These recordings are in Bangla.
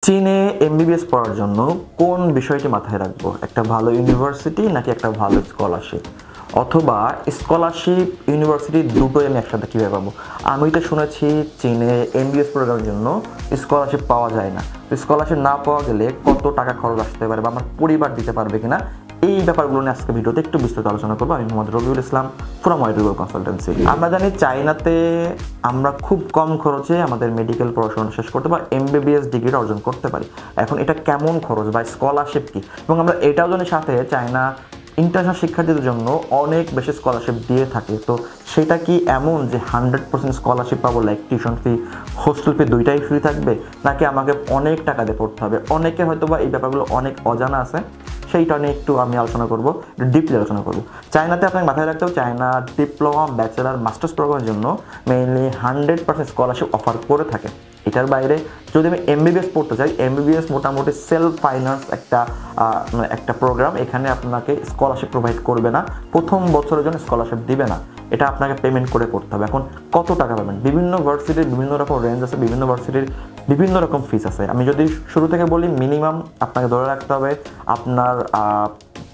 চীনে এমবিবিএস পড়ার জন্য কোন বিষয়টি মাথায় রাখবো? একটা ভালো ইউনিভার্সিটি নাকি একটা ভালো স্কলারশিপ, অথবা স্কলারশিপ ইউনিভার্সিটি দুটোই আমি একসাথে কীভাবে পাবো? আমি তো শুনেছি চীনে এমবিবিএস প্রোগ্রামের জন্য স্কলারশিপ পাওয়া যায় না। স্কলারশিপ না পাওয়া গেলে কত টাকা খরচ আসতে পারে বা আমার পরিবার দিতে পারবে কিনা, এই ব্যাপারগুলো নিয়ে আজকে ভিডিওতে একটু বিস্তারিত আলোচনা করবো। আমি Mohammad Rabiul Islam from wide Regal consultancy. আমরা জানি চায়নাতে আমরা খুব কম খরচে আমাদের মেডিকেল পড়াশোনা শেষ করতে বা এমবিবিএস ডিগ্রি অর্জন করতে পারি। এখন এটা কেমন খরচ বা স্কলারশিপ কি, এবং আমরা এটাও জানি সাথে চায়না ইন্টারন্যাশনাল শিক্ষার্থীদের জন্য অনেক বেশি স্কলারশিপ দিয়ে থাকে। তো সেটা কি এমন যে 100% স্কলারশিপ পাবো, লাইক টিউশন ফি, হোস্টেল ফি দুইটাই ফ্রি থাকবে, নাকি আমাকে অনেক টাকা দিয়ে পড়তে হবে? অনেকে হয়তো বা এই ব্যাপারগুলো অনেক অজানা আছে, সেইটা নিয়ে একটু আমি আলোচনা করবো, ডিপলি আলোচনা করবো। চায়নাতে আপনাকে মাথায় রাখতে হবে, চায়না ডিপ্লোমা, ব্যাচেলার, মাস্টার্স প্রোগ্রামের জন্য মেইনলি 100% স্কলারশিপ অফার করে থাকে। এটার বাইরে যদি আমি এমবিবিএস পড়তে চাই, এমবিবিএস মোটামুটি সেলফ ফাইন্যান্স একটা প্রোগ্রাম। এখানে আপনাকে স্কলারশিপ প্রোভাইড করবে না, প্রথম বছরের জন্য স্কলারশিপ দিবে না, এটা আপনাকে পেমেন্ট করে করতে হবে। এখন কত টাকা পাবেন? বিভিন্ন ভার্সিটির বিভিন্ন রকম রেঞ্জ আছে, বিভিন্ন ভার্সিটির বিভিন্ন রকম ফিস আছে। আমি যদি শুরু থেকে বলি, মিনিমাম আপনাকে ধরে রাখতে হবে আপনার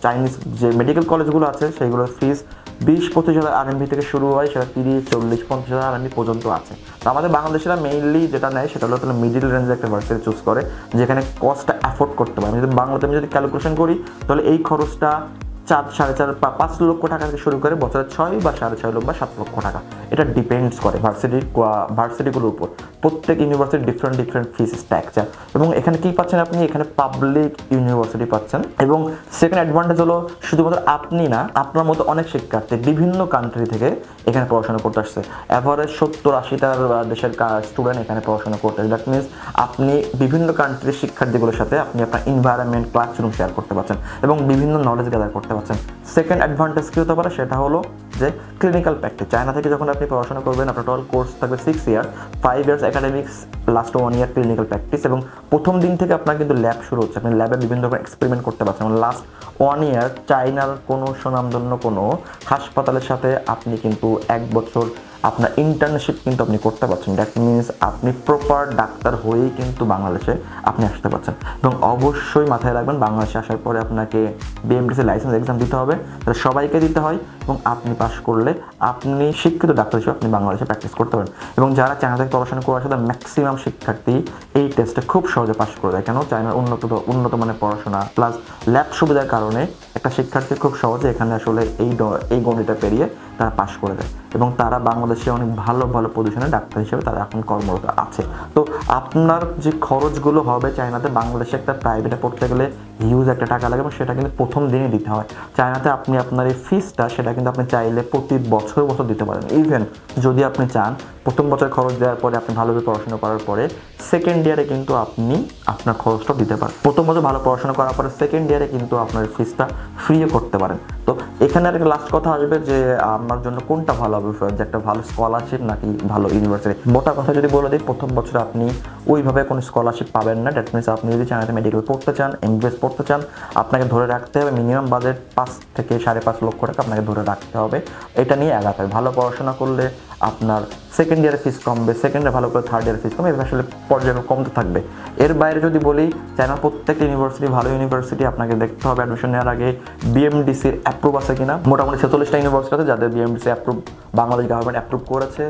চাইনিজ যে মেডিকেল কলেজগুলো আছে সেইগুলোর ফিস 20-25 হাজার আরএমবি থেকে শুরু হয়, সেটা 30-40-50 হাজার আরএমবি পর্যন্ত আছে। তো আমাদের বাংলাদেশিরা মেইনলি যেটা নেয় সেটা হলো তাহলে মিডিল রেঞ্জে একটা ভার্সিটি চুজ করে, যেখানে কস্টটা অ্যাফোর্ড করতে পারে। আমি যদি বাংলাতে যদি ক্যালকুলেশন করি, তাহলে এই খরচটা 4-4.5 লক্ষ টাকা থেকে শুরু করে বছরে 6 বা 6.5 লক্ষ বা 7 লক্ষ টাকা। এটা ডিপেন্ডস করে ভার্সিটিগুলোর উপর। প্রত্যেক ইউনিভার্সিটি ডিফারেন্ট ফিস স্ট্রাকচার। এবং এখানে কি পাচ্ছেন আপনি? এখানে পাবলিক ইউনিভার্সিটি পাচ্ছেন। এবং সেকেন্ড অ্যাডভান্টেজ হলো শুধুমাত্র আপনি না, আপনার মতো অনেক শিক্ষার্থী বিভিন্ন কান্ট্রি থেকে এখানে পড়াশোনা করতে আসছে। অ্যাভারেজ 70-80টার দেশের স্টুডেন্ট এখানে পড়াশোনা করতে আসে। দ্যাট মিনস আপনি বিভিন্ন কান্ট্রির শিক্ষার্থীগুলোর সাথে আপনি আপনার এনভায়রনমেন্ট, ক্লাসরুম শেয়ার করতে পারছেন এবং বিভিন্ন নলেজ গ্যাদার করতে পারছেন। সেকেন্ড অ্যাডভান্টেজ কী হতে পারে? সেটা হলো যে ক্লিনিক্যাল প্র্যাকটিস। চায়না থেকে যখন আপনি পড়াশোনা করবেন, আপনার টোটাল কোর্স থাকবে 6 ইয়ার, 5 ইয়ার্স একাডেমিক্স, লাস্ট 1 ইয়ার ক্লিনিক্যাল প্র্যাকটিস। এবং প্রথম দিন থেকে আপনার কিন্তু ল্যাব শুরু হচ্ছে, আপনি ল্যাবে বিভিন্ন রকম এক্সপেরিমেন্ট করতে পারছেন। এবং লাস্ট 1 ইয়ার চায়নার কোনো সুনামধন্য কোনো হাসপাতালের সাথে আপনি কিন্তু 1 বছর আপনার ইন্টার্নশিপ কিন্তু আপনি করতে পারছেন। দ্যাট মিনস আপনি প্রপার ডাক্তার হয়েই কিন্তু বাংলাদেশে আপনি আসতে পারছেন। এবং অবশ্যই মাথায় রাখবেন, বাংলাদেশে আসার পরে আপনাকে বিএমডিসি লাইসেন্স এক্সাম দিতে হবে, তাহলে সবাইকে দিতে হয়। এবং আপনি পাশ করলে আপনি শিক্ষিত ডাক্তার হিসেবে আপনি বাংলাদেশে প্র্যাকটিস করতে পারেন। এবং যারা চায়না থেকে পড়াশোনা করে আসে, ম্যাক্সিমাম শিক্ষার্থী এই টেস্টে খুব সহজে পাশ করে দেয়। কেন? চায়নার উন্নত মানের পড়াশোনা প্লাস ল্যাব সুবিধার কারণে একটা শিক্ষার্থী খুব সহজে এখানে আসলে এই গণিতটা পেরিয়ে তারা পাশ করে দেয়। এবং তারা বাংলাদেশে অনেক ভালো পজিশনে ডাক্তার হিসেবে তারা এখন কর্মরত আছে। তো আপনার যে খরচগুলো হবে চায়নাতে, বাংলাদেশে একটা প্রাইভেটে পড়তে গেলে হিউজ একটা টাকা লাগে এবং সেটা কিন্তু প্রথম দিনই দিতে হয়। চায়নাতে আপনি আপনার এই ফিসটা সেটা কিন্তু আপনি চাইলে প্রতি বছর দিতে পারেন। ইভেন যদি আপনি চান প্রথম বছর খরচ দেওয়ার পরে আপনি ভালোভাবে পড়াশোনা করার পরে সেকেন্ড ইয়ারে কিন্তু আপনি আপনার খরচটা দিতে পারেন। প্রথম বছর ভালো পড়াশোনা করার পরে সেকেন্ড ইয়ারে কিন্তু আপনার ফিসটা ফ্রিও করতে পারেন। তো এখানে আর একটা লাস্ট কথা আসবে যে আমার জন্য কোনটা ভালো হবে, যে একটা ভালো স্কলারশিপ নাকি ভালো ইউনিভার্সিটি। মোটা কথা যদি বলে দিই, প্রথম বছরে আপনি ওইভাবে কোনো স্কলারশিপ পাবেন না। দ্যাট মিনস আপনি যদি চায়নাতে মেডিকেল পড়তে চান, এমবিবিএস পড়তে চান, আপনাকে ধরে রাখতে হবে মিনিমাম বাজেট 5 থেকে 5.5 লক্ষ টাকা আপনাকে ধরে রাখতে হবে। এটা নিয়ে আগাতে হবে। ভালো পড়াশোনা করলে আপনার সেকেন্ড ইয়ারে ফিস কমবে, সেকেন্ড ইয়ার ভালো করে থার্ড ইয়ারে ফিস কমবে, এভাবে আসলে পর্যায়ে কমতে থাকবে। এর বাইরে যদি বলি, চায়নার প্রত্যেকটা ইউনিভার্সিটি ভালো ইউনিভার্সিটি, আপনাকে দেখতে হবে অ্যাডমিশন নেওয়ার আগে বিএমডিসির অ্যাপ্রুভ আছে কিনা। মোটামুটি 46টা ইউনিভার্সিটি আছে যাদের BMDC approve, Bangladesh government approve করেছে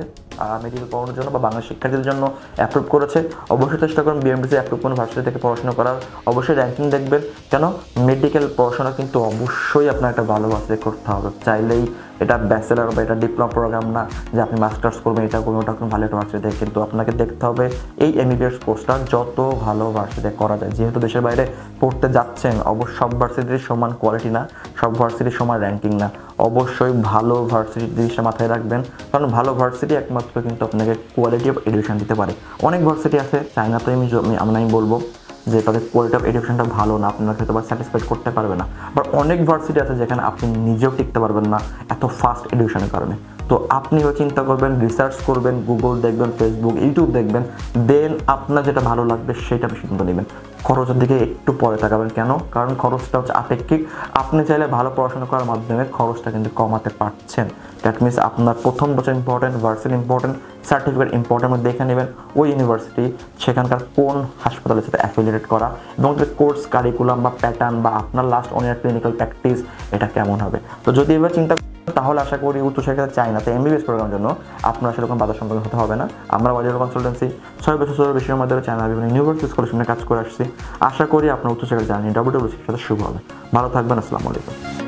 মেডিকেল পড়ানোর জন্য বা বাংলাদেশ শিক্ষার্থীদের জন্য অ্যাপ্রুভ করেছে। অবশ্যই চেষ্টা করুন বিএমডিসি অ্যাপ্রুভ কোনো ভার্সিটি থেকে পড়াশোনা করার। অবশ্যই র্যাঙ্কিং দেখবেন, কেন মেডিকেল পড়াশোনা কিন্তু অবশ্যই আপনার একটা ভালো ভার্সিটি করতে হবে। চাইলেই এটা ব্যাচেলার বা এটা ডিপ্লোমা প্রোগ্রাম না যে আপনি মাস্টার্স করবেন, এটা করবেন, ওটা করবেন, ভালো একটা ভার্সিটি। কিন্তু আপনাকে দেখতে হবে এই এমবিবিএস কোর্সটা যত ভালো ভার্সিটি করা যায়। যেহেতু দেশের বাইরে পড়তে যাচ্ছেন, অবশ্য সব ভার্সিটির সমান কোয়ালিটি না, সব ভার্সিটির সমান র্যাঙ্কিং না। অবশ্যই ভালো ভার্সিটির জিনিসটা মাথায় রাখবেন, কারণ ভালো ভার্সিটি একমাত্র কিন্তু আপনাকে কোয়ালিটি অফ এডুকেশন দিতে পারে। অনেক ভার্সিটি আছে চায়নাতে আমি বলবো যে তাদের কোয়ালিটি অফ এডুকেশনটা ভালো না, আপনাকে হয়তো বা স্যাটিসফাইড করতে পারবে না। বাট অনেক ভার্সিটি আছে যেখানে আপনি নিজেও টিকতে পারবেন না এত ফাস্ট এডুকেশনের কারণে। তো আপনি চিন্তা করবেন, রিসার্চ করবেন, গুগল দেখবেন, ফেসবুক, ইউটিউব দেখবেন, দেন আপনার যেটা ভালো লাগবে সেটা সিদ্ধান্ত নেবেন। খরচের দিকে একটু পরে তাকাবেন। কেন? কারণ খরচটা হচ্ছে আপেক্ষিক। আপনি চাইলে ভালো পড়াশোনা করার মাধ্যমে খরচটা কিন্তু কমাতে পারছেন। দ্যাট মিনস আপনার প্রথম বছর important, varsity important, certificate important, দেখে নেবেন ওই ইউনিভার্সিটি সেখানকার কোন হাসপাতালের সাথে অ্যাফিলিয়েটেড করা এবং কোর্স কারিকুলাম বা প্যাটার্ন বা আপনার লাস্ট 1 ইয়ার ক্লিনিক্যাল প্র্যাকটিস এটা কেমন হবে। তো যদি এবার চিন্তা তাহলে আশা করি উচ্চশিক্ষা চাই না, তো এমবিবিএস প্রোগ্রামের জন্য আপনার আসলে কোনো বাধা সম্পর্ক হতে হবে না। আমরা ওয়াইজার কনসালটেন্সি 6 বছর বেশির মধ্যে চ্যানেল বিভিন্ন ইউনিভার্সিটি স্কলারশিপ নিয়ে কাজ করে আসছি। আশা করি আপনার উচ্চশিক্ষার জার্নি WWCর সাথে শুরু হবে। ভালো থাকবেন। আসসালামু আলাইকুম।